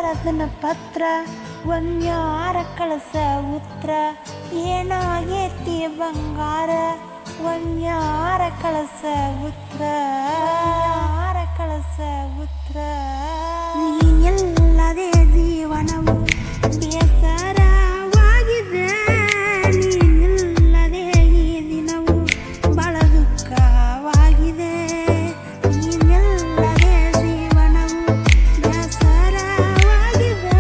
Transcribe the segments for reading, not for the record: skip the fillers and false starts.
ಬರದನ ಪತ್ರ ಒಂದ್ಯಾರ ಕಳಸ ಉತ್ರ ಏನಾಗೇತಿ ಬಂಗಾರ ಒಂದ್ಯಾರ ಕಳಸ ಉತ್ರ ಕಳಸ ಉತ್ರ ನೀನಿಲ್ಲದೆ ಜೀವನವು ಬೇಸರವಾಗಿದೆ ನೀನಿಲ್ಲದೆ ಈ ದಿನವು ಬಹಳ ದುಃಖವಾಗಿದೆ ನೀನಿಲ್ಲದೆ ಜೀವನವು ಬೇಸರವಾಗಿದೆ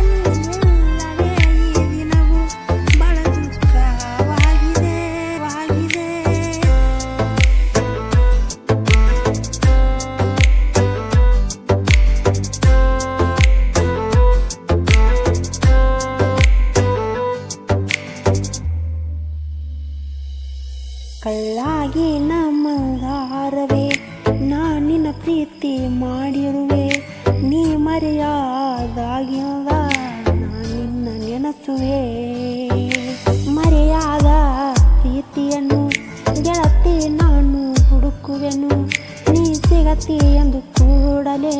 ನೀನಿಲ್ಲದೆ ಈ ದಿನವು ಬಹಳ ದುಃಖವಾಗಿದೆ ಕಳ್ಳಾಗಿ ನಮ್ಮಂಗಾರವೇ ನಾನಿನ ಪ್ರೀತಿ ಮಾಡಿರುವೆ ನೀ ಮರೆಯಾದಾಗಿಂದ ನಾನಿನ್ನ ನೆನಸುವೆ ಮರೆಯಾದ ಪ್ರೀತಿಯನ್ನು ಗೆಳತಿ ನಾನು ಹುಡುಕುವೆನು ನೀ ಸಿಗತಿ ಎಂದು ಕೂಡಲೇ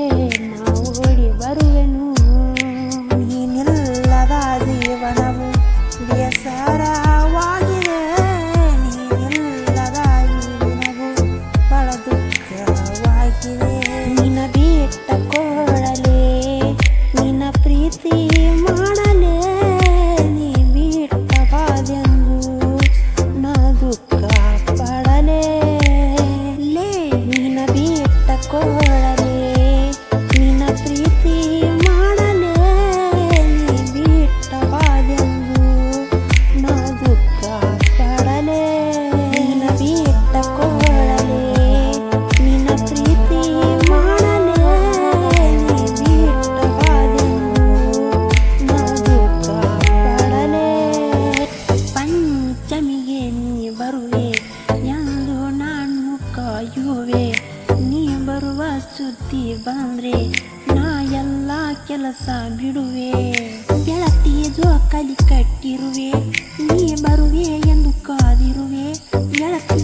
ನಾವು ಓಡಿ ಬರುವೆನು ನೀನಿಲ್ಲದ ಜೀವನವು ಬೇಸರವಾಗಿದೆ ನಿನ್ನ ಬಿಟ್ಟ ಕೊಡಲೇ ನಿನ್ನ ಪ್ರೀತಿ ಮಾಡಲೇ ನೀ ಬಿಟ್ಟ ಬಾದೆಂದು ನಾ ದುಃಖ ಪಡಲೇ ನಿನ್ನ ಬಿಟ್ಟ ಕೊಡಲೇ ನಿನ್ನ ಪ್ರೀತಿ ಮಾಡಲೇ ನೀ ಬಿಟ್ಟ ಬಾದೆಂದು ನಾ ದುಃಖ ಪಡಲೇ ನಿನ್ನ ಬಿಟ್ಟ ಕೊಡಲೇ ಬರುವೆ ಎಂದು ನಾನು ಕಾಯುವೆ ನೀ ಬರುವ ಸುದ್ದಿ ಬಂದ್ರೆ ನಾ ಎಲ್ಲ ಕೆಲಸ ಬಿಡುವೆ ಗೆಳತಿ ಜೋಕಾಲಿ ಕಟ್ಟಿರುವೆ ನೀ ಬರುವೆ ಎಂದು ಕಾದಿರುವೆ ಗೆಳತಿ